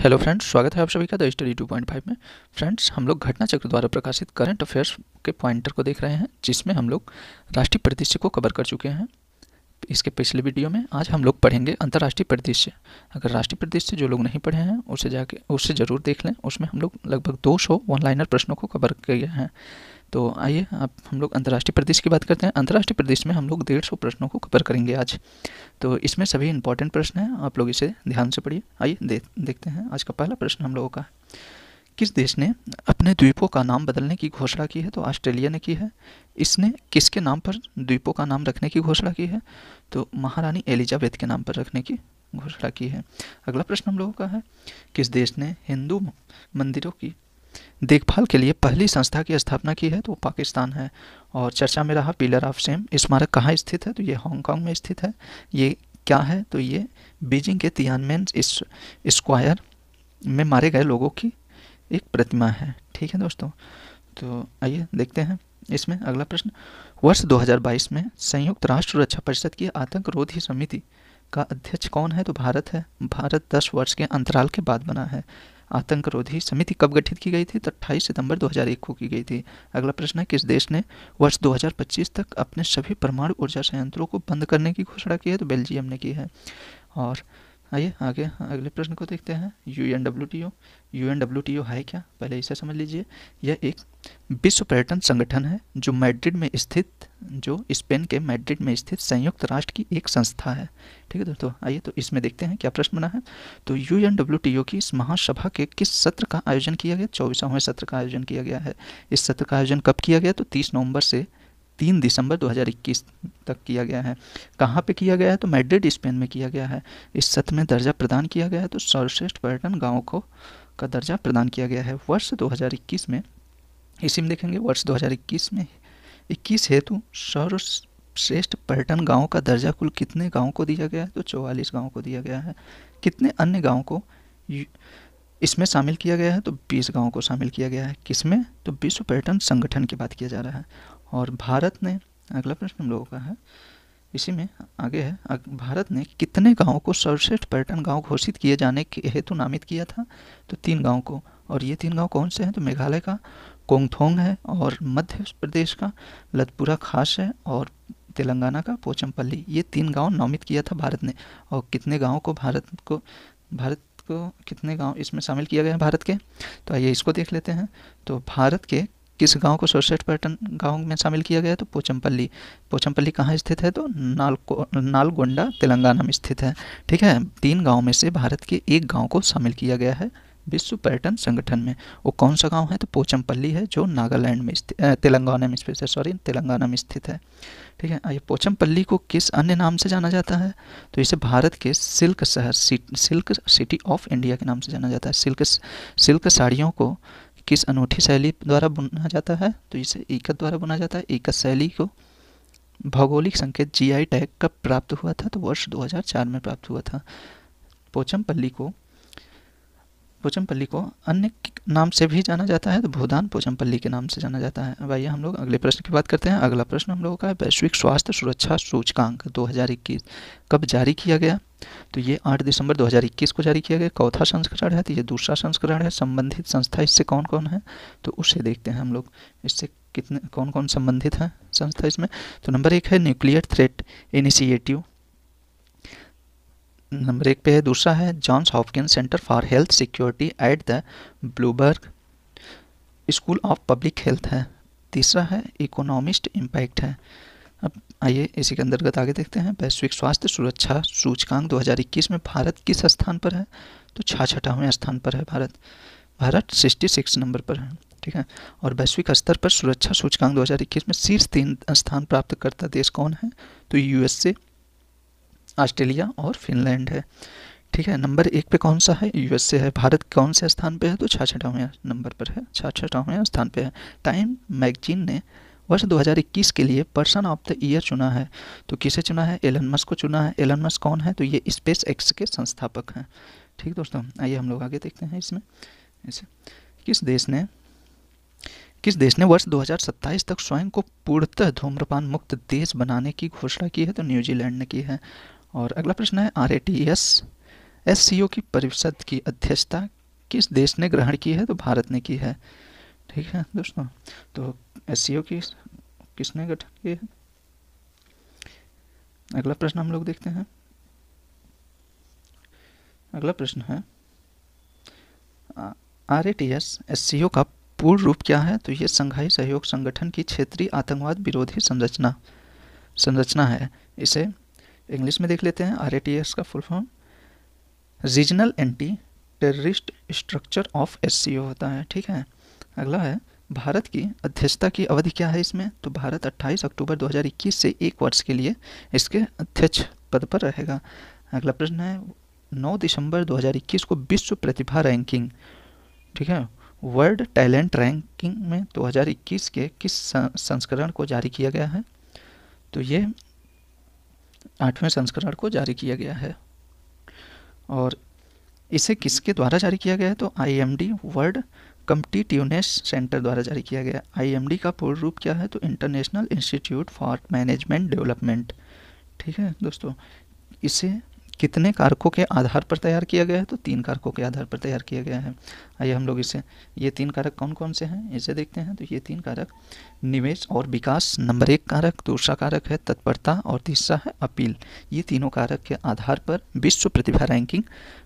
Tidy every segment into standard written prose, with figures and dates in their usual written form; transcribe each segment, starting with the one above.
Hello friends, स्वागत है आप सभी का द स्टडी 2.5 में। फ्रेंड्स, हम लोग घटना चक्र द्वारा प्रकाशित करंट अफेयर्स के पॉइंटर को देख रहे हैं, जिसमें हम लोग राष्ट्रीय परिदृश्य को कवर कर चुके हैं। इसके पिछले वीडियो में आज हम लोग पढ़ेंगे अंतर्राष्ट्रीय परिदृश्य। अगर राष्ट्रीय परिदृश्य जो लोग नहीं पढ़े हैं उससे ज़रूर देख लें। उसमें हम लोग लगभग 200 वन लाइनर प्रश्नों को कवर किए हैं। तो आइए अब हम लोग अंतर्राष्ट्रीय परिदृश्य की बात करते हैं। अंतर्राष्ट्रीय परिदृश्य में हम लोग 150 प्रश्नों को कवर करेंगे आज। तो इसमें सभी इंपॉर्टेंट प्रश्न हैं, आप लोग इसे ध्यान से पढ़िए। आइए देखते हैं। आज का पहला प्रश्न हम लोगों का, किस देश ने अपने द्वीपों का नाम बदलने की घोषणा की है? तो ऑस्ट्रेलिया ने की है। इसने किसके नाम पर द्वीपों का नाम रखने की घोषणा की है? तो महारानी एलिजाबेथ के नाम पर रखने की घोषणा की है। अगला प्रश्न हम लोगों का है, किस देश ने हिंदू मंदिरों की देखभाल के लिए पहली संस्था की स्थापना की है? तो पाकिस्तान है। और चर्चा में रहा पिलर ऑफ सेम स्मारक कहाँ स्थित है? तो ये हांगकांग में स्थित है। ये क्या है? तो ये बीजिंग के तियानमेन स्क्वायर में मारे गए लोगों की एक प्रतिमा है। ठीक है दोस्तों, तो आइए देखते हैं इसमें अगला प्रश्न। वर्ष 2022 में संयुक्त राष्ट्र सुरक्षा परिषद की आतंकरोधी समिति का अध्यक्ष कौन है? तो भारत है। भारत 10 वर्ष के अंतराल के बाद बना है। आतंकरोधी समिति कब गठित की गई थी? तो 28 सितंबर 2001 को की गई थी। अगला प्रश्न है, किस देश ने वर्ष 2025 तक अपने सभी परमाणु ऊर्जा संयंत्रों को बंद करने की घोषणा की है? तो बेल्जियम ने की है। और आइए आगे अगले प्रश्न को देखते हैं। यूएनडब्ल्यूटीओ। यूएनडब्ल्यूटीओ है क्या? पहले इसे समझ लीजिए। यह एक विश्व पर्यटन संगठन है जो स्पेन के मैड्रिड में स्थित संयुक्त राष्ट्र की एक संस्था है। ठीक है दोस्तों, आइए तो इसमें देखते हैं क्या प्रश्न बना है। तो यूएनडब्ल्यूटीओ की इस महासभा के किस सत्र का आयोजन किया गया? 24वें सत्र का आयोजन किया गया है। इस सत्र का आयोजन कब किया गया? तो 30 नवंबर से 3 दिसंबर 2021 तक किया गया है। कहाँ पे किया गया है? तो मैड्रिड स्पेन में किया गया है। इस सत्र में दर्जा प्रदान किया गया है, तो सर्वश्रेष्ठ पर्यटन गाँव का दर्जा प्रदान किया गया है। वर्ष 2021 में इसी में देखेंगे, वर्ष 2021 में 21 हेतु सर्वश्रेष्ठ पर्यटन गाँव का दर्जा कुल कितने गाँव को दिया गया है? तो 44 गाँव को दिया गया है। कितने अन्य गाँव को इसमें शामिल किया गया है? तो 20 गाँव को शामिल किया गया है। किसमें? तो विश्व पर्यटन संगठन की बात किया जा रहा है। और भारत ने, अगला प्रश्न हम लोगों का है, इसी में आगे है, भारत ने कितने गाँवों को सर्वश्रेष्ठ पर्यटन गाँव घोषित किए जाने के हेतु नामित किया था? तो 3 गाँव को। और ये 3 गाँव कौन से हैं? तो मेघालय का कोंगथोंग है, और मध्य प्रदेश का लतपुरा खास है, और तेलंगाना का पोचमपल्ली। ये 3 गाँव नामित किया था भारत ने। और कितने गाँव को भारत को कितने गांव इसमें शामिल किया गया है भारत के? तो आइए इसको देख लेते हैं। तो भारत के किस गांव को सर्वश्रेष्ठ पर्यटन गांव में शामिल किया गया है? तो पोचमपल्ली। पोचमपल्ली कहाँ स्थित है? तो नालगोंडा तेलंगाना में स्थित है। ठीक है, 3 गांव में से भारत के एक गांव को शामिल किया गया है विश्व पर्यटन संगठन में। वो कौन सा गांव है? तो पोचमपल्ली है, जो नागालैंड में तेलंगाना में स्थित है। तेलंगाना में स्थित है। ठीक है, आइए पोचमपल्ली को किस अन्य नाम से जाना जाता है? तो इसे भारत के सिल्क शहर, सिल्क सिटी ऑफ इंडिया के नाम से जाना जाता है। सिल्क साड़ियों को किस अनूठी शैली द्वारा बुना जाता है? तो इसे इकत द्वारा बुना जाता है। इकत शैली को भौगोलिक संकेत जीआई टैग कब प्राप्त हुआ था? तो वर्ष 2004 में प्राप्त हुआ था। पोचमपल्ली को अन्य नाम से भी जाना जाता है, तो भूदान पोचमपल्ली के नाम से जाना जाता है। अब आइए हम लोग अगले प्रश्न की बात करते हैं। अगला प्रश्न हम लोगों का है, वैश्विक स्वास्थ्य सुरक्षा सूचकांक 2021 कब जारी किया गया? तो ये 8 दिसंबर 2021 को जारी किया गया। चौथा संस्करण है, तो ये दूसरा संस्करण है। संबंधित संस्था इससे कौन कौन है? तो उसे देखते हैं हम लोग, इससे कितने कौन कौन संबंधित हैं संस्था इसमें। तो नंबर 1 है न्यूक्लियर थ्रेट इनिशिएटिव, नंबर 1 पे है। दूसरा है Johns Hopkins Center for Health Security at the Bloomberg School of Public Health है। तीसरा है इकोनॉमिस्ट इम्पैक्ट है। अब आइए इसी के अंतर्गत आगे देखते हैं। वैश्विक स्वास्थ्य सुरक्षा सूचकांक 2021 में भारत किस स्थान पर है? तो 66वें स्थान पर है भारत 66 नंबर पर है। ठीक है, और वैश्विक स्तर पर सुरक्षा सूचकांक 2021 में शीर्ष 3 स्थान प्राप्त करता देश कौन है? तो यूएसए, ऑस्ट्रेलिया और फिनलैंड है। ठीक है, नंबर 1 पे कौन सा है? यूएसए है। भारत कौन से स्थान पे है? तो 66वें नंबर पर है, 66वें स्थान पे है। टाइम मैगजीन ने वर्ष 2021 के लिए पर्सन ऑफ द ईयर चुना है। तो किसे चुना है? एलन मस्क को चुना है। एलन मस्क कौन है? तो ये स्पेस एक्स के संस्थापक हैं। ठीक दोस्तों, आइए हम लोग आगे देखते हैं इसमें। किस देश ने वर्ष 2027 तक स्वयं को पूर्णतः धूम्रपान मुक्त देश बनाने की घोषणा की है? तो न्यूजीलैंड ने की है। और अगला प्रश्न है, RATS SCO की परिषद की अध्यक्षता किस देश ने ग्रहण की है? तो भारत ने की है। ठीक है दोस्तों, तो SCO की किसने गठन की है? अगला प्रश्न हम लोग देखते हैं। अगला प्रश्न है RATS SCO का पूर्ण रूप क्या है? तो ये संघाई सहयोग संगठन की क्षेत्रीय आतंकवाद विरोधी संरचना है। इसे इंग्लिश में देख लेते हैं। RATS का full form regional anti terrorist structure of SCO होता है। ठीक है। अगला है भारत की अध्यक्षता की अवधि क्या है इसमें? तो भारत 28 अक्टूबर 2021 से 1 वर्ष के लिए इसके अध्यक्ष पद पर रहेगा। अगला प्रश्न है 9 दिसंबर 2021 को विश्व प्रतिभा रैंकिंग, ठीक है, वर्ल्ड टैलेंट रैंकिंग में 2021 के किस संस्करण को जारी किया गया है? तो ये 8वें संस्करण को जारी किया गया है। और इसे किसके द्वारा जारी किया गया है? तो IMD वर्ल्ड कम्पिटिटिवनेस सेंटर द्वारा जारी किया गया। IMD का पूर्ण रूप क्या है? तो international institute for management development. ठीक है दोस्तों, इसे कितने कारकों के आधार पर तैयार किया गया है? तो 3 कारकों के आधार पर तैयार किया गया है। आइए हम लोग इसे, ये 3 कारक कौन कौन से हैं इसे देखते हैं। तो ये 3 कारक निवेश और विकास, नंबर 1 कारक, दूसरा कारक है तत्परता और तीसरा है अपील। ये तीनों कारक के आधार पर विश्व प्रतिभा रैंकिंग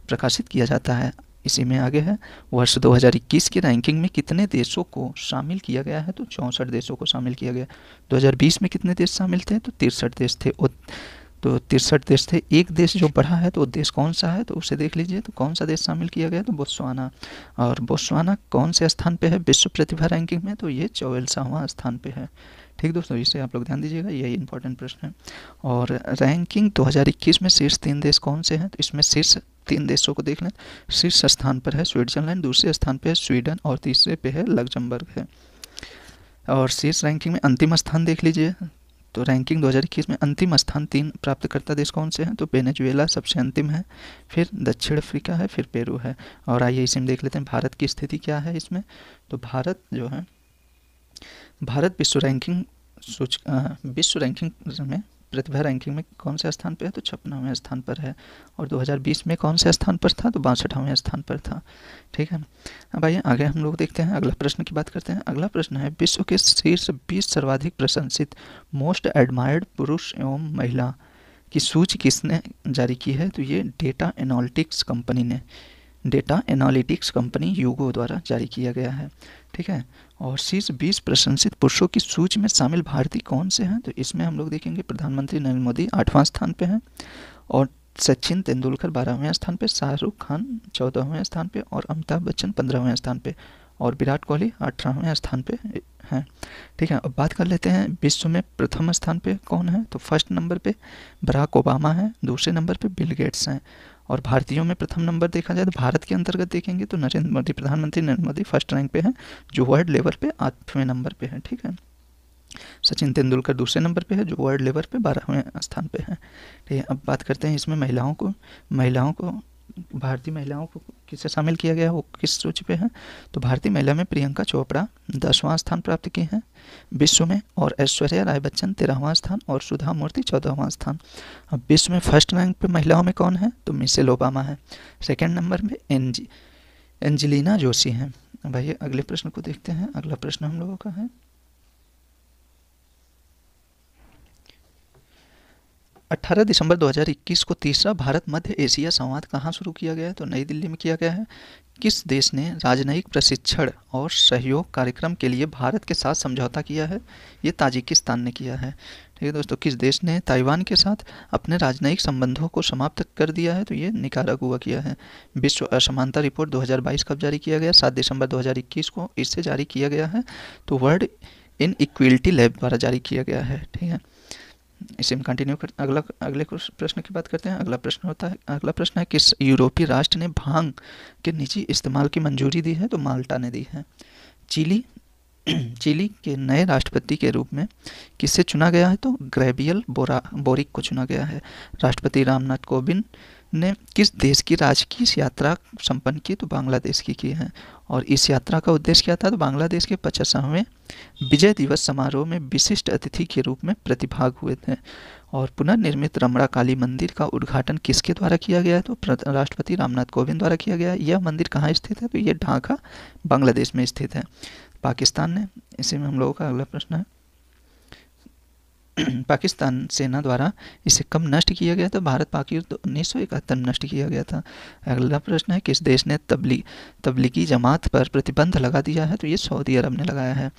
प्रकाशित किया जाता है। इसी में आगे है वर्ष 2021 की रैंकिंग में कितने देशों को शामिल किया गया है? तो 64 देशों को शामिल किया गया। 2020 में कितने देश शामिल थे? तो 63 देश थे। तो 63 देश थे। एक देश जो बढ़ा है तो वो देश कौन सा है? तो उसे देख लीजिए। तो कौन सा देश शामिल किया गया? तो बोत्सवाना। और बोत्सवाना कौन से स्थान पे है विश्व प्रतिभा रैंकिंग में? तो ये 44वां स्थान पे है। ठीक दोस्तों, इसे आप लोग ध्यान दीजिएगा, यही इंपॉर्टेंट प्रश्न है। और रैंकिंग 2021 में शीर्ष 3 देश कौन से हैं? तो इसमें शीर्ष 3 देशों को देख लें। शीर्ष स्थान पर है स्विट्जरलैंड, दूसरे स्थान पे है स्वीडन और तीसरे पे है लग्जमबर्ग है। और शीर्ष रैंकिंग में अंतिम स्थान देख लीजिए। तो रैंकिंग 2021 में अंतिम स्थान 3 प्राप्तकर्ता देश कौन से हैं? तो वेनेजुएला सबसे अंतिम है, फिर दक्षिण अफ्रीका है, फिर पेरू है। और आइए इसी में देख लेते हैं भारत की स्थिति क्या है इसमें। तो भारत जो है, भारत विश्व रैंकिंग में प्रतिभा रैंकिंग में कौन से स्थान पे है? तो 56वें स्थान पर है। और 2020 में कौन से स्थान पर था? तो 62वें स्थान पर था। ठीक है। अब आइए आगे हम लोग देखते हैं, अगला प्रश्न की बात करते हैं। अगला प्रश्न है विश्व के शीर्ष 20 सर्वाधिक प्रशंसित मोस्ट एडमायर्ड पुरुष एवं महिला की सूची किसने जारी की है? तो ये डेटा एनालिटिक्स कंपनी यूगो द्वारा जारी किया गया है। ठीक है। और शीर्ष 20 प्रशंसित पुरुषों की सूची में शामिल भारतीय कौन से हैं? तो इसमें हम लोग देखेंगे प्रधानमंत्री नरेंद्र मोदी 8वां स्थान पे हैं, और सचिन तेंदुलकर 12वें स्थान पे, शाहरुख खान 14वें स्थान पे, और अमिताभ बच्चन 15वें स्थान पे, और विराट कोहली 18वें स्थान पे हैं। ठीक है। अब बात कर लेते हैं विश्व में प्रथम स्थान पे कौन है? तो फर्स्ट नंबर पे बराक ओबामा है, दूसरे नंबर पे बिल गेट्स हैं। और भारतीयों में प्रथम नंबर देखा जाए तो भारत के अंतर्गत देखेंगे तो नरेंद्र मोदी, प्रधानमंत्री नरेंद्र मोदी फर्स्ट रैंक पे हैं, जो वर्ल्ड लेवल पे 8वें नंबर पे है। ठीक है। सचिन तेंदुलकर दूसरे नंबर पे है, जो वर्ल्ड लेवल पे 12वें स्थान पे है। ठीक है। अब बात करते हैं इसमें महिलाओं को भारतीय महिलाओं को किसे शामिल किया गया है, वो किस सूची पे है? तो भारतीय महिला में प्रियंका चोपड़ा 10वां स्थान प्राप्त किए हैं विश्व में, और ऐश्वर्या राय बच्चन 13वां स्थान, और सुधा मूर्ति 14वां स्थान। अब विश्व में फर्स्ट रैंक पे महिलाओं में कौन है? तो मिशेल ओबामा है। सेकेंड नंबर में एंजेलिना जोशी हैं। अब आइए अगले प्रश्न को देखते हैं। अगला प्रश्न हम लोगों का है 18 दिसंबर 2021 को तीसरा भारत मध्य एशिया संवाद कहाँ शुरू किया गया है? तो नई दिल्ली में किया गया है। किस देश ने राजनयिक प्रशिक्षण और सहयोग कार्यक्रम के लिए भारत के साथ समझौता किया है? ये ताजिकिस्तान ने किया है। ठीक है दोस्तों, किस देश ने ताइवान के साथ अपने राजनयिक संबंधों को समाप्त कर दिया है? तो ये निकारागुआ किया है। विश्व असमानता रिपोर्ट 2022 कब जारी किया गया? 7 दिसंबर 2021 को इससे जारी किया गया है। तो वर्ल्ड इन इक्वलिटी लैब द्वारा जारी किया गया है। ठीक है। इसे हम कंटिन्यू कर अगले प्रश्न की बात करते हैं। अगला प्रश्न है किस यूरोपीय राष्ट्र ने भांग के निजी इस्तेमाल की मंजूरी दी है? तो माल्टा ने दी है। चिली के नए राष्ट्रपति के रूप में किसे चुना गया है? तो गैब्रियल बोरिक को चुना गया है। राष्ट्रपति रामनाथ कोविंद ने किस देश की राजकीय यात्रा संपन्न की? तो बांग्लादेश की है। और इस यात्रा का उद्देश्य क्या था? तो बांग्लादेश के 50वें विजय दिवस समारोह में विशिष्ट अतिथि के रूप में प्रतिभाग हुए थे। और पुनर्निर्मित रमणा काली मंदिर का उद्घाटन किसके द्वारा किया गया है? तो राष्ट्रपति रामनाथ कोविंद द्वारा किया गया है। यह मंदिर कहाँ स्थित है? तो ये ढाका बांग्लादेश में स्थित है। पाकिस्तान ने, इसी में हम लोगों का अगला प्रश्न है, पाकिस्तान सेना द्वारा इसे कब नष्ट किया गया था? भारत पाक युद्ध 1971 में नष्ट किया गया था। अगला प्रश्न है, किस देश ने तबलीगी जमात पर प्रतिबंध लगा दिया है? तो ये सऊदी अरब ने लगाया है।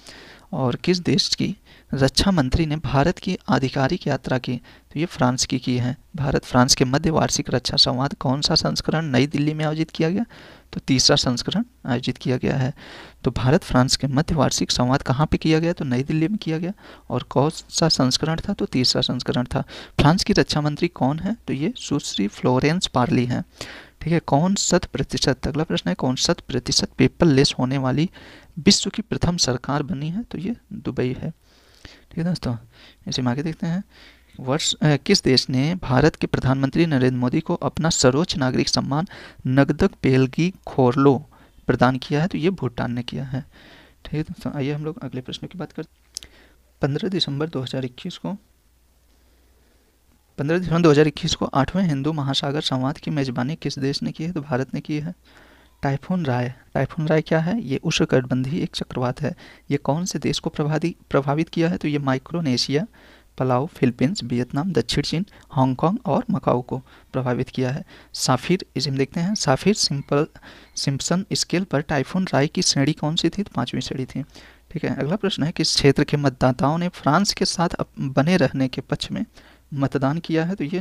और किस देश की रक्षा मंत्री ने भारत की आधिकारिक यात्रा की? तो ये फ्रांस की है। भारत फ्रांस के मध्य वार्षिक रक्षा संवाद कौन सा संस्करण नई दिल्ली में आयोजित किया गया? तो तीसरा संस्करण आयोजित किया गया है। तो भारत फ्रांस के मध्य वार्षिक संवाद कहाँ पे किया गया? तो नई दिल्ली में किया गया। और कौन सा संस्करण था? तो तीसरा संस्करण था। फ्रांस की रक्षा मंत्री कौन है? तो ये सुश्री फ्लोरेंस पार्ली हैं। ठीक है। कौन 100%, अगला प्रश्न है, कौन 100% पेपरलेस होने वाली विश्व की प्रथम सरकार बनी है? तो ये दुबई है। ठीक है दोस्तों, इसे आगे देखते हैं। किस देश ने भारत के प्रधानमंत्री नरेंद्र मोदी को अपना सर्वोच्च नागरिक सम्मान नगदक पेलगी खोरलो प्रदान किया है? तो ये भूटान ने किया है। ठीक है दोस्तों, आइए हम लोग अगले प्रश्न की बात करते हैं। 15 दिसंबर 2021 को 8वें हिंदू महासागर संवाद की मेजबानी किस देश ने की है? तो भारत ने की है। टाइफून राय क्या है? ये उष्णकटिबंधीय एक चक्रवात है। ये कौन से देश को प्रभावित किया है? तो ये माइक्रोनेशिया, पलाऊ, फिलीपींस, वियतनाम, दक्षिण चीन, हांगकांग और मकाऊ को प्रभावित किया है। साफिर, इसे हम देखते हैं, साफिर सिम्पसन स्केल पर टाइफून राय की श्रेणी कौन सी थी? तो 5वीं श्रेणी थी। ठीक है। अगला प्रश्न है, किस क्षेत्र के मतदाताओं ने फ्रांस के साथ बने रहने के पक्ष में मतदान किया है? तो ये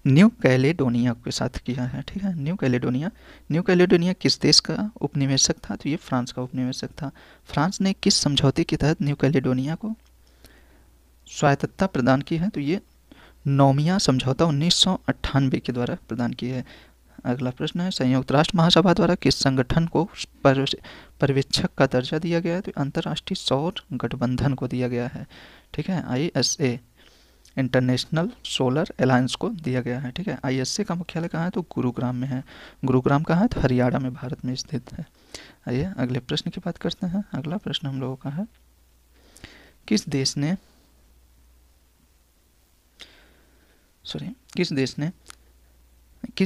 न्यू कैलेडोनिया के साथ किया है। ठीक है। न्यू कैलेडोनिया किस देश का उपनिवेशक था? तो ये फ्रांस का उपनिवेशक था। फ्रांस ने किस समझौते के तहत न्यू कैलेडोनिया को स्वायत्तता प्रदान की है? तो ये नोमिया समझौता 1998 के द्वारा प्रदान की है। अगला प्रश्न है, संयुक्त राष्ट्र महासभा द्वारा किस संगठन को पर्यवेक्षक का दर्जा दिया गया है? तो अंतर्राष्ट्रीय सौर गठबंधन को दिया गया है। ठीक है। ISA, इंटरनेशनल सोलर अलायंस को दिया गया है। ठीक है। ISA का मुख्यालय कहाँ है? तो गुरुग्राम में है। गुरुग्राम कहाँ है? तो हरियाणा में, भारत में स्थित है। आइए अगले प्रश्न की बात करते हैं। अगला प्रश्न हम लोगों का है, किस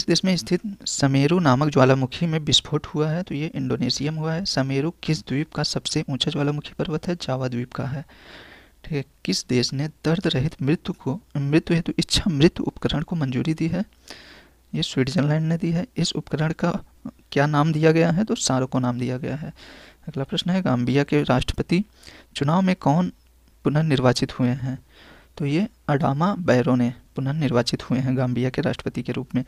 देश में स्थित समेरु नामक ज्वालामुखी में विस्फोट हुआ है? तो ये इंडोनेशिया में हुआ है। समेरु किस द्वीप का सबसे ऊंचा ज्वालामुखी पर्वत है? जावा द्वीप का है। ठीक है। किस देश ने दर्द रहित मृत्यु हेतु इच्छा मृत्यु उपकरण को मंजूरी दी है? ये स्विट्जरलैंड ने दी है। इस उपकरण का क्या नाम दिया गया है? तो सार्को नाम दिया गया है। अगला प्रश्न है, गाम्बिया के राष्ट्रपति चुनाव में कौन पुनर्निर्वाचित हुए हैं? तो ये अडामा बैरो ने पुनर्निर्वाचित हुए हैं गाम्बिया के राष्ट्रपति के रूप में।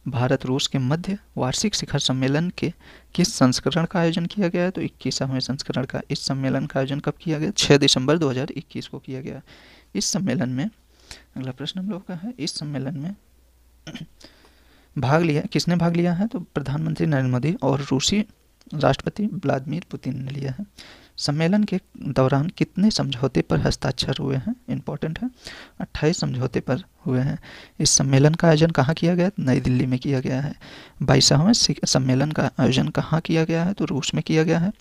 भारत रूस के मध्य वार्षिक शिखर सम्मेलन के किस संस्करण का आयोजन किया गया है? तो 21वें संस्करण का। इस सम्मेलन का आयोजन कब किया गया? 6 दिसंबर 2021 को किया गया। इस सम्मेलन में, अगला प्रश्न हम लोग का है, इस सम्मेलन में किसने भाग लिया है? तो प्रधानमंत्री नरेंद्र मोदी और रूसी राष्ट्रपति व्लादिमीर पुतिन ने लिया है। सम्मेलन के दौरान कितने समझौते पर हस्ताक्षर हुए हैं? इंपॉर्टेंट है, 28 समझौते पर हुए हैं। इस सम्मेलन का आयोजन कहाँ किया गया? नई दिल्ली में किया गया है। 22वें सम्मेलन का आयोजन कहाँ किया गया है? तो रूस में किया गया है।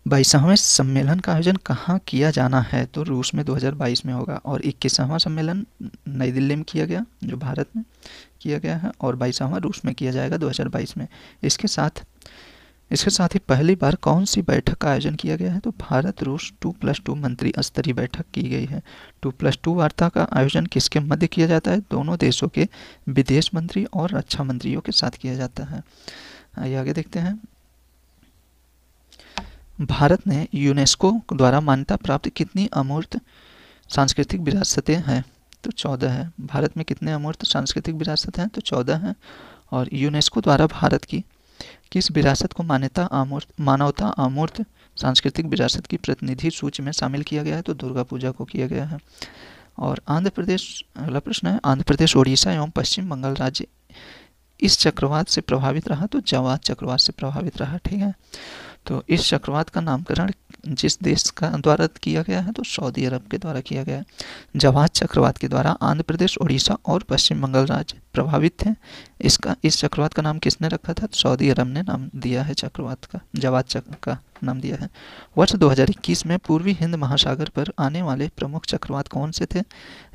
22वें सम्मेलन का आयोजन कहाँ किया जाना है? तो रूस में 2022 में होगा। और 21वां सम्मेलन नई दिल्ली में किया गया, जो भारत में किया गया है, और 22वां रूस में किया जाएगा 2022 में। इसके साथ ही पहली बार कौन सी बैठक का आयोजन किया गया है? तो भारत रूस 2+2 मंत्री स्तरीय बैठक की गई है। 2+2 वार्ता का आयोजन किसके मध्य किया जाता है? दोनों देशों के विदेश मंत्री और रक्षा मंत्रियों के साथ किया जाता है। आइए आगे देखते हैं। भारत ने यूनेस्को द्वारा मान्यता प्राप्त कितनी अमूर्त सांस्कृतिक विरासतें हैं? तो 14 है। भारत में कितने अमूर्त सांस्कृतिक विरासत हैं? तो 14 हैं। और यूनेस्को द्वारा भारत की किस विरासत को मानवता अमूर्त सांस्कृतिक विरासत की प्रतिनिधि सूची में शामिल किया गया है? तो दुर्गा पूजा को किया गया है। और आंध्र प्रदेश, अगला प्रश्न है, आंध्र प्रदेश, ओडिशा एवं पश्चिम बंगाल राज्य इस चक्रवात से प्रभावित रहा? तो जवाद चक्रवात से प्रभावित रहा। ठीक है। तो इस चक्रवात का नामकरण जिस देश का द्वारा किया गया है तो सऊदी अरब के द्वारा किया गया है। जवाद चक्रवात के द्वारा आंध्र प्रदेश, उड़ीसा और पश्चिम बंगाल राज्य प्रभावित थे। इस चक्रवात का नाम किसने रखा था? सऊदी अरब ने नाम दिया है चक्रवात का, जवाद चक्र का नाम दिया है। वर्ष 2021 में पूर्वी हिंद महासागर पर आने वाले प्रमुख चक्रवात कौन से थे?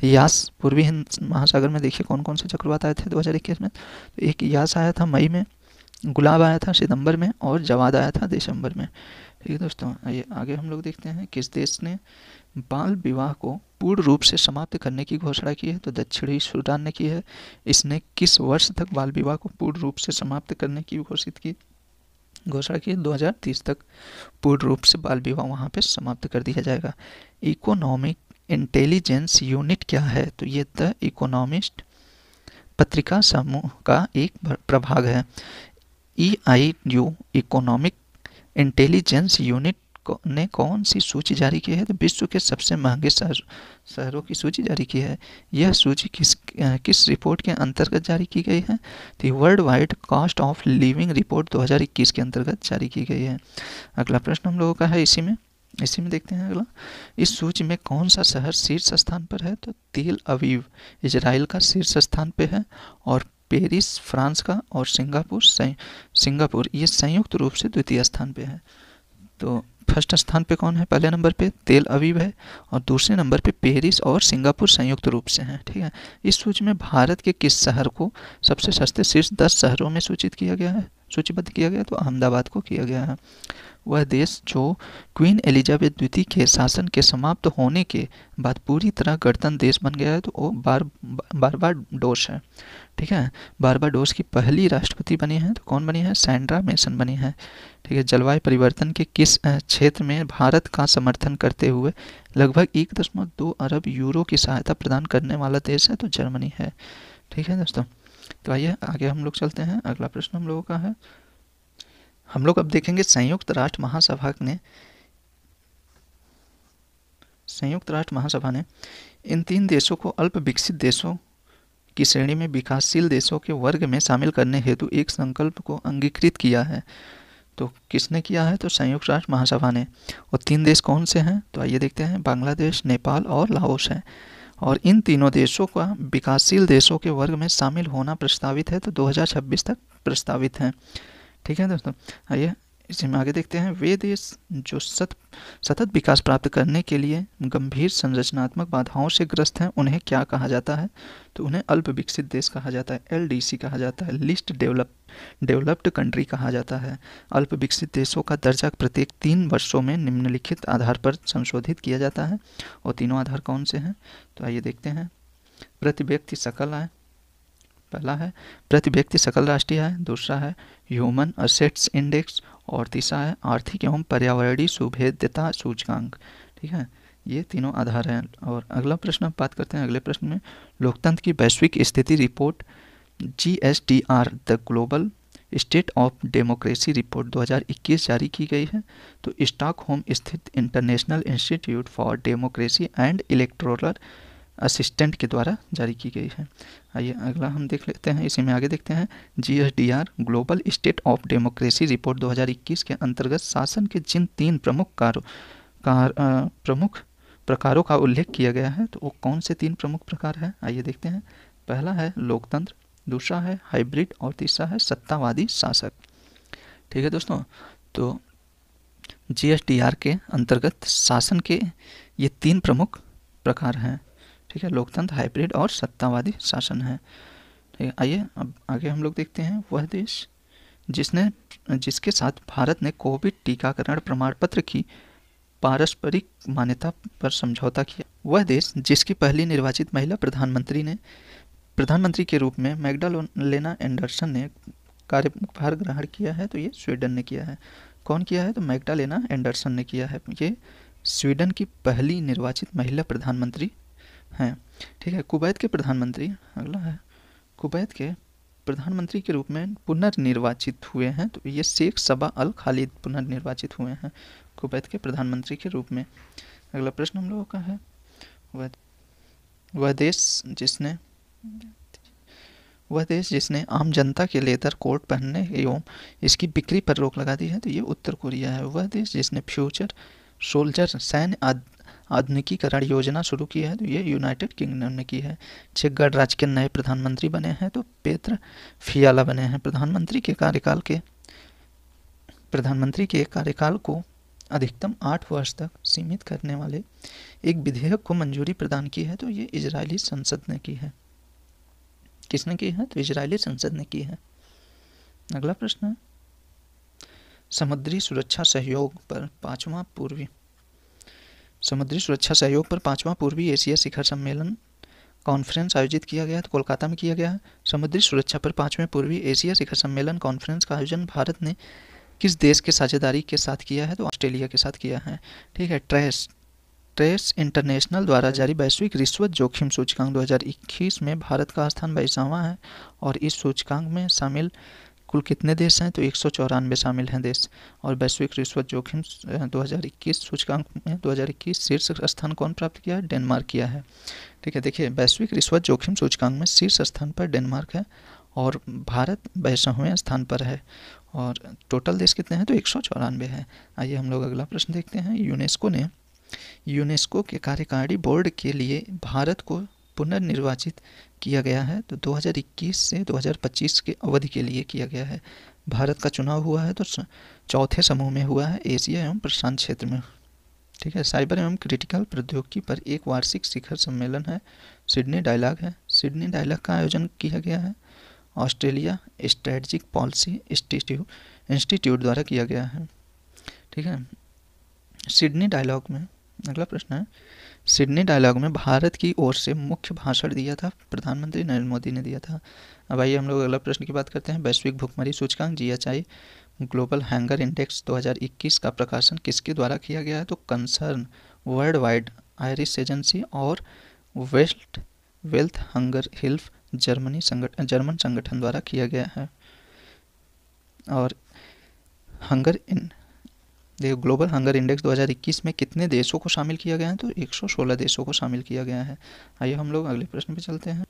यास। पूर्वी हिंद महासागर में देखिए कौन कौन से चक्रवात आए थे 2021 में। तो एक यास आया था मई में, गुलाब आया था सितंबर में और जवाद आया था दिसंबर में। ठीक है दोस्तों, आइए आगे हम लोग देखते हैं किस देश ने बाल विवाह को पूर्ण रूप से समाप्त करने की घोषणा की है? तो दक्षिणी सूडान ने की है। इसने किस वर्ष तक बाल विवाह को पूर्ण रूप से समाप्त करने की घोषणा की है? 2030 तक पूर्ण रूप से बाल विवाह वहाँ पे समाप्त कर दिया जाएगा। इकोनॉमिक इंटेलिजेंस यूनिट क्या है? तो ये द इकोनॉमिस्ट पत्रिका समूह का एक प्रभाग है। EIU इकोनॉमिक इंटेलिजेंस यूनिट ने कौन सी सूची जारी की है? तो विश्व के सबसे महंगे शहरों की सूची जारी की है। यह सूची किस रिपोर्ट के अंतर्गत जारी की गई है? तो world wide cost of living report 2021 के अंतर्गत जारी की गई है। अगला प्रश्न हम लोगों का है इसी में देखते हैं अगला। इस सूची में कौन सा शहर शीर्ष स्थान पर है? तो तेल अवीव इजराइल का शीर्ष स्थान पे है और पेरिस फ्रांस का और सिंगापुर ये संयुक्त रूप से द्वितीय स्थान पे है। तो फर्स्ट स्थान पे कौन है? पहले नंबर पे तेल अवीव है और दूसरे नंबर पे पेरिस और सिंगापुर संयुक्त रूप से हैं। ठीक है, इस सूची में भारत के किस शहर को सबसे सस्ते शीर्ष 10 शहरों में सूचीबद्ध किया गया है? तो अहमदाबाद को किया गया है। वह देश जो क्वीन एलिजाबेथ द्वितीय के शासन के समाप्त होने के बाद पूरी तरह गणतंत्र देश बन गया है तो वो बारबाडोस है। ठीक है, बारबाडोस की पहली राष्ट्रपति बनी है तो कौन बनी है? सैंड्रा मेसन बनी है। ठीक है, जलवायु परिवर्तन के किस क्षेत्र में भारत का समर्थन करते हुए लगभग 1.2 अरब यूरो की सहायता प्रदान करने वाला देश है? तो जर्मनी है। ठीक है दोस्तों, तो आइए आगे हम लोग चलते हैं। अगला प्रश्न हम लोगों का है, हम लोग अब देखेंगे संयुक्त राष्ट्र महासभा ने इन 3 देशों को अल्प विकसित देशों की श्रेणी में विकासशील देशों के वर्ग में शामिल करने हेतु एक संकल्प को अंगीकृत किया है। तो किसने किया है? तो संयुक्त राष्ट्र महासभा ने। और 3 देश कौन से हैं? तो आइए देखते हैं, बांग्लादेश, नेपाल और लाओस है। और इन तीनों देशों का विकासशील देशों के वर्ग में शामिल होना प्रस्तावित है तो 2026 तक प्रस्तावित है। ठीक है दोस्तों, आइए इसी में आगे देखते हैं। वे देश जो सतत विकास प्राप्त करने के लिए गंभीर संरचनात्मक बाधाओं से ग्रस्त हैं उन्हें क्या कहा जाता है? तो उन्हें अल्प विकसित देश कहा जाता है, LDC कहा जाता है, लिस्ट डेवलप्ड कंट्री कहा जाता है। अल्प विकसित देशों का दर्जा प्रत्येक 3 वर्षों में निम्नलिखित आधार पर संशोधित किया जाता है। और तीनों आधार कौन से हैं? तो आइए देखते हैं। प्रति व्यक्ति सकल आय, पहला है प्रति व्यक्ति सकल राष्ट्रीय आय, दूसरा है ह्यूमन असेट्स इंडेक्स और तीसरा है आर्थिक एवं पर्यावरणीय सुभेद्यता सूचकांक। ठीक है, ये तीनों आधार हैं। और अगला प्रश्न आप बात करते हैं। अगले प्रश्न में लोकतंत्र की वैश्विक स्थिति report GSDR the global state of democracy report 2021 जारी की गई है। तो स्टॉकहोम स्थित international institute for democracy and electoral assistant के द्वारा जारी की गई है। आइए अगला हम देख लेते हैं, इसी में आगे देखते हैं। GSDR global state of democracy report 2021 के अंतर्गत शासन के जिन 3 प्रमुख प्रकारों का उल्लेख किया गया है तो वो कौन से 3 प्रमुख प्रकार हैं? आइए देखते हैं। पहला है लोकतंत्र, दूसरा है हाइब्रिड और तीसरा है सत्तावादी शासक। ठीक है दोस्तों, तो GSDR के अंतर्गत शासन के ये 3 प्रमुख प्रकार हैं। ठीक है, लोकतंत्र, हाइब्रिड और सत्तावादी शासन है। ठीक है, आइए अब आगे हम लोग देखते हैं। वह देश जिसके साथ भारत ने कोविड टीकाकरण प्रमाण पत्र की पारस्परिक मान्यता पर समझौता किया। वह देश जिसकी पहली निर्वाचित महिला प्रधानमंत्री के रूप में मैग्डालेना एंडरसन ने कार्यभार ग्रहण किया है तो ये स्वीडन ने किया है। कौन किया है? तो मैग्डालेना एंडरसन ने किया है। ये स्वीडन की पहली निर्वाचित महिला प्रधानमंत्री हैं। ठीक है, कुवैत के प्रधानमंत्री, अगला है कुवैत के प्रधानमंत्री के रूप में पुनर्निर्वाचित हुए हैं तो ये शेख सबा अल खालिद पुनर्निर्वाचित हुए हैं कुवैत के प्रधानमंत्री के रूप में। अगला प्रश्न हम लोगों का है, वह देश जिसने आम जनता के लेदर कोट पहनने एवं इसकी बिक्री पर रोक लगा दी है, तो ये उत्तर कोरिया है। वह देश जिसने फ्यूचर सोल्जर सैन्य आधुनिकीकरण योजना शुरू की है, तो ये यूनाइटेड किंगडम ने की है। चेक गणराज्य के नए प्रधानमंत्री बने हैं, तो पेत्र फियाला बने हैं। प्रधानमंत्री के कार्यकाल को अधिकतम 8 वर्ष तक सीमित करने वाले एक विधेयक को मंजूरी प्रदान की है, तो ये इजरायली संसद ने की है। किसने की है? तो इजरायली संसद ने की है। अगला प्रश्न है, समुद्री सुरक्षा सहयोग पर पांचवा पूर्वी एशिया शिखर सम्मेलन कॉन्फ्रेंस आयोजित किया गया, तो कोलकाता में किया गया है। समुद्री सुरक्षा पर 5वें पूर्वी एशिया शिखर सम्मेलन कॉन्फ्रेंस का आयोजन भारत ने किस देश के साझेदारी के साथ किया है? तो ऑस्ट्रेलिया के साथ किया है। ठीक है। ट्रेस इंटरनेशनल द्वारा जारी वैश्विक रिश्वत जोखिम सूचकांक 2021 में भारत का स्थान 22वां है और इस सूचकांक में शामिल कुल कितने देश हैं? तो 194 शामिल हैं देश। और वैश्विक रिश्वत जोखिम 2021 सूचकांक में 2021 शीर्ष स्थान कौन प्राप्त किया है? डेनमार्क किया है। ठीक है। देखिए, वैश्विक रिश्वत जोखिम सूचकांक में शीर्ष स्थान पर डेनमार्क है और भारत 22वें स्थान पर है। और टोटल देश कितने हैं? तो 194 है। आइए हम लोग अगला प्रश्न देखते हैं। यूनेस्को के कार्यकारी बोर्ड के लिए भारत को पुनर्निर्वाचित किया गया है, तो 2021 से 2025 के अवधि के लिए किया गया है। भारत का चुनाव हुआ है तो चौथे समूह में हुआ है, एशिया एवं प्रशांत क्षेत्र में। ठीक है। साइबर एवं क्रिटिकल प्रौद्योगिकी पर एक वार्षिक शिखर सम्मेलन है, सिडनी डायलॉग है। सिडनी डायलॉग का आयोजन किया गया है ऑस्ट्रेलिया स्ट्रेटजिक पॉलिसी इंस्टीट्यूट द्वारा किया गया है। ठीक है। सिडनी डायलॉग में अगला प्रश्न है, सिडनी डायलॉग में भारत की ओर से मुख्य भाषण दिया था प्रधानमंत्री नरेंद्र मोदी ने दिया था। अब आइए हम लोग अगला प्रश्न की बात करते हैं। वैश्विक भुखमरी सूचकांक GHI ग्लोबल हंगर इंडेक्स 2021 का प्रकाशन किसके द्वारा किया गया है? तो concern world wide Irish agency और वेल्थ हंगर हिल्फ जर्मन संगठन द्वारा किया गया है। और ग्लोबल हंगर इंडेक्स 2021 में कितने देशों को शामिल किया गया है? तो 116 देशों को शामिल किया गया है। आइए हम लोग अगले प्रश्न पे चलते हैं।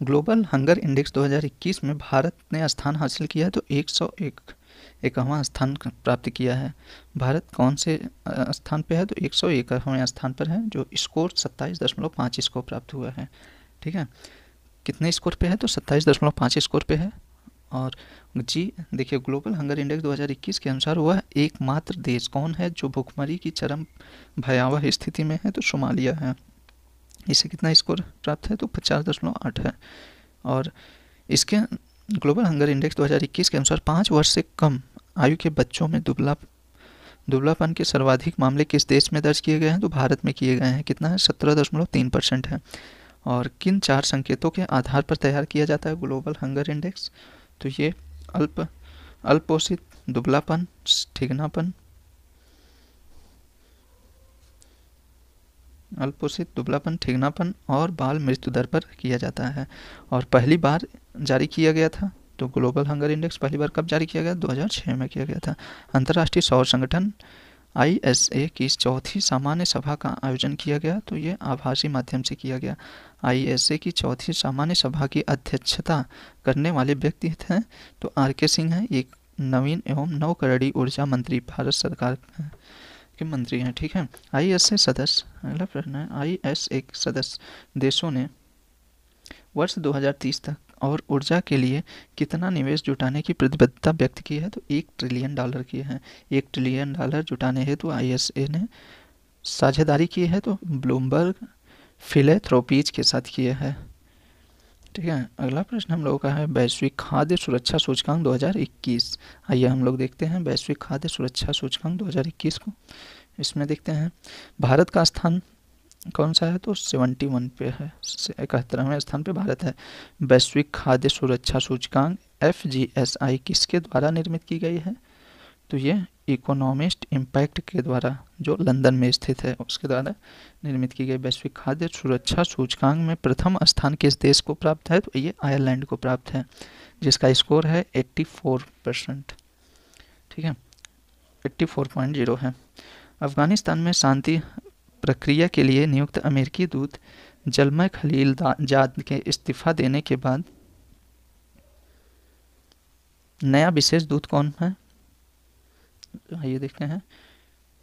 ग्लोबल हंगर इंडेक्स 2021 में भारत ने स्थान हासिल किया है, तो 101वां स्थान प्राप्त किया है। भारत कौन से स्थान पे है? तो 101वें स्थान पर है, जो स्कोर 27.5 स्कोर प्राप्त हुआ है। ठीक है। कितने स्कोर पे है? तो 27.5 स्कोर पे है। और देखिए, ग्लोबल हंगर इंडेक्स 2021 के अनुसार वह एकमात्र देश कौन है जो भुखमरी की चरम भयावह स्थिति में है? तो सोमालिया है। इसे कितना स्कोर प्राप्त है? तो 50.8 है। और इसके ग्लोबल हंगर इंडेक्स 2021 के अनुसार 5 वर्ष से कम आयु के बच्चों में दुबलापन के सर्वाधिक मामले किस देश में दर्ज किए गए हैं? तो भारत में किए गए हैं। कितना है? 17.3% है। और किन 4 संकेतों के आधार पर तैयार किया जाता है ग्लोबल हंगर इंडेक्स? तो ये अल्पोषित, दुबलापन, ठिगनापन और बाल मृत्यु दर पर किया जाता है। और पहली बार जारी किया गया था, तो ग्लोबल हंगर इंडेक्स पहली बार कब जारी किया गया? 2006 में किया गया था। अंतर्राष्ट्रीय सौर संगठन ISA की 4थी सामान्य सभा का आयोजन किया गया, तो ये आभासी माध्यम से किया गया। ISA की 4थी सामान्य सभा की अध्यक्षता करने वाले व्यक्ति हैं तो RK सिंह हैं, एक नवीन एवं नवकरणीय ऊर्जा मंत्री भारत सरकार के मंत्री हैं। ठीक है। ISA सदस्य, अगला प्रश्न है, ISA सदस्य देशों ने वर्ष 2030 तक और ऊर्जा के लिए कितना निवेश जुटाने की प्रतिबद्धता व्यक्त की है? तो $1 ट्रिलियन की है। $1 ट्रिलियन जुटाने हेतु ISA ने साझेदारी की है, तो ब्लूमबर्ग फिलैंथ्रोपीज के साथ किया है। ठीक है। अगला प्रश्न हम लोगों का है वैश्विक खाद्य सुरक्षा सूचकांक 2021। आइए हम लोग देखते हैं वैश्विक खाद्य सुरक्षा सूचकांक 2021 को। इसमें देखते हैं भारत का स्थान कौन सा है? तो 71 पे है, 71वें स्थान पे भारत है। वैश्विक खाद्य सुरक्षा सूचकांक FGSI किसके द्वारा निर्मित की गई है? तो ये इकोनॉमिस्ट इम्पैक्ट के द्वारा, जो लंदन में स्थित है, उसके द्वारा निर्मित की गई वैश्विक खाद्य सुरक्षा सूचकांक में प्रथम स्थान किस देश को प्राप्त है? तो ये आयरलैंड को प्राप्त है, जिसका स्कोर है 84%। ठीक है, 84.0 है। अफगानिस्तान में शांति प्रक्रिया के लिए नियुक्त अमेरिकी दूत जलमय खलीलजाद के इस्तीफा देने के बाद नया विशेष दूत कौन है, आइए देखते हैं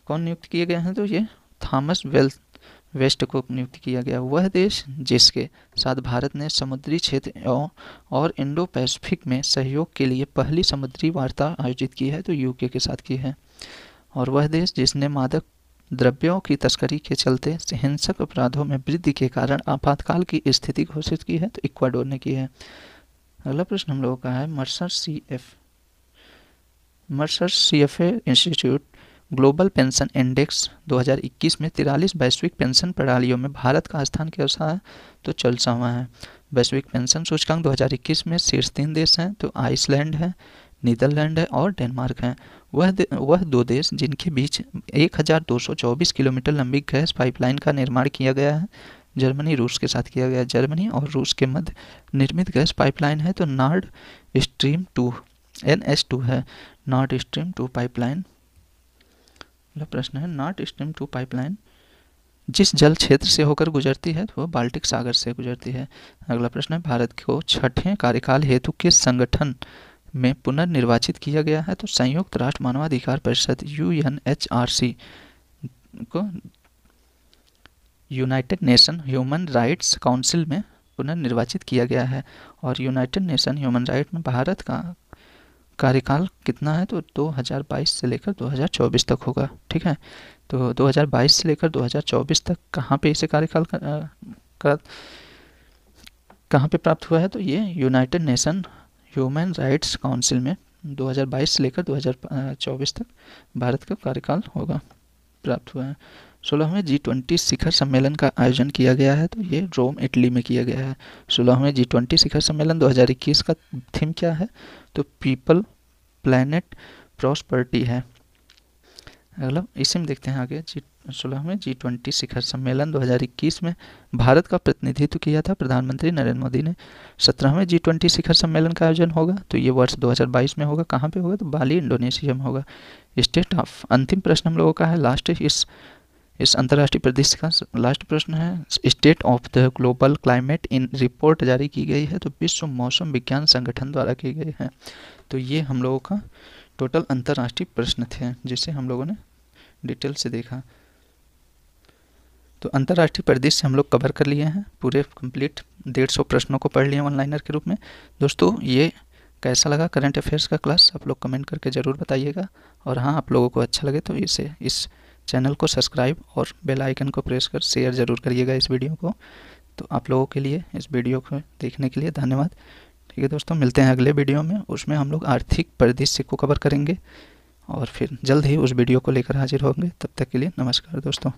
कौन नियुक्त किए गए हैं। तो ये थॉमस वेस्ट को नियुक्त किया गया। वह देश जिसके साथ भारत ने समुद्री क्षेत्र और इंडो पैसिफिक में सहयोग के लिए पहली समुद्री वार्ता आयोजित की है, तो यूके के साथ की है। और वह देश जिसने मादक द्रव्यों की तस्करी के चलते हिंसक अपराधों में वृद्धि के कारण आपातकाल की स्थिति घोषित की है, तो इक्वाडोर ने की है। अगला प्रश्न हम लोगों का है Mercer CFA institute global pension index 2021 में 43 वैश्विक पेंशन प्रणालियों में भारत का स्थान कैसा है, तो 44वां है। वैश्विक पेंशन सूचकांक 2021 में शीर्ष 3 देश हैं, तो आइसलैंड है, नीदरलैंड है और डेनमार्क है। वह दो देश जिनके बीच 1224 किलोमीटर लंबी गैस पाइपलाइन का निर्माण किया गया है, जर्मनी रूस के साथ किया गया है। जर्मनी और रूस के मध्य निर्मित गैस पाइपलाइन है, तो नॉर्ड स्ट्रीम 2 NS2 है, नॉर्ड स्ट्रीम 2 पाइपलाइन। अगला प्रश्न है नॉर्ड स्ट्रीम 2 पाइपलाइन जिस जल क्षेत्र से होकर गुजरती है, तो वह बाल्टिक सागर से गुजरती है। अगला प्रश्न है भारत को 6ठे कार्यकाल हेतु किस संगठन में पुनर्निर्वाचित किया गया है, तो संयुक्त राष्ट्र मानवाधिकार परिषद UNHRC को United nation human rights council में पुनर्निर्वाचित किया गया है। और यूनाइटेड नेशन ह्यूमन राइट में भारत का कार्यकाल कितना है, तो 2022 से लेकर 2024 तक होगा। ठीक है, तो 2022 से लेकर 2024 तक कहाँ पे इसे कार्यकाल कहाँ पे प्राप्त हुआ है, तो ये United nation human rights council में 2022 से लेकर 2024 तक भारत का कार्यकाल होगा, प्राप्त हुआ है। 16वें G20 शिखर सम्मेलन का आयोजन किया गया है, तो ये रोम इटली में किया गया है। 16वें G20 शिखर सम्मेलन 2021 का थीम क्या है, तो पीपल प्लैनेट प्रॉस्पेरिटी है। अगला इसी में देखते हैं आगे 16वें G20 शिखर सम्मेलन 2021 में भारत का प्रतिनिधित्व किया था प्रधानमंत्री नरेंद्र मोदी ने। 17वें G20 शिखर सम्मेलन का आयोजन होगा, तो ये वर्ष 2022 में होगा। कहाँ पे होगा, तो बाली इंडोनेशिया में होगा। स्टेट ऑफ अंतिम प्रश्न हम लोगों का है लास्ट, इस अंतर्राष्ट्रीय परिदृश्य का लास्ट प्रश्न है state of the global climate in report जारी की गई है, तो विश्व मौसम विज्ञान संगठन द्वारा की गई है। तो ये हम लोगों का टोटल अंतर्राष्ट्रीय प्रश्न थे जिसे हम लोगों ने डिटेल से देखा। तो अंतर्राष्ट्रीय परिदृश्य हम लोग कवर कर लिए हैं, पूरे कंप्लीट 150 प्रश्नों को पढ़ लिए ऑनलाइनर के रूप में। दोस्तों ये कैसा लगा करंट अफेयर्स का क्लास, आप लोग कमेंट करके ज़रूर बताइएगा। और हाँ, आप लोगों को अच्छा लगे तो इस चैनल को सब्सक्राइब और बेल आइकन को प्रेस कर शेयर ज़रूर करिएगा इस वीडियो को। तो आप लोगों के लिए इस वीडियो को देखने के लिए धन्यवाद। ठीक है दोस्तों, मिलते हैं अगले वीडियो में, उसमें हम लोग आर्थिक परिदृश्य को कवर करेंगे और फिर जल्द ही उस वीडियो को लेकर हाजिर होंगे। तब तक के लिए नमस्कार दोस्तों।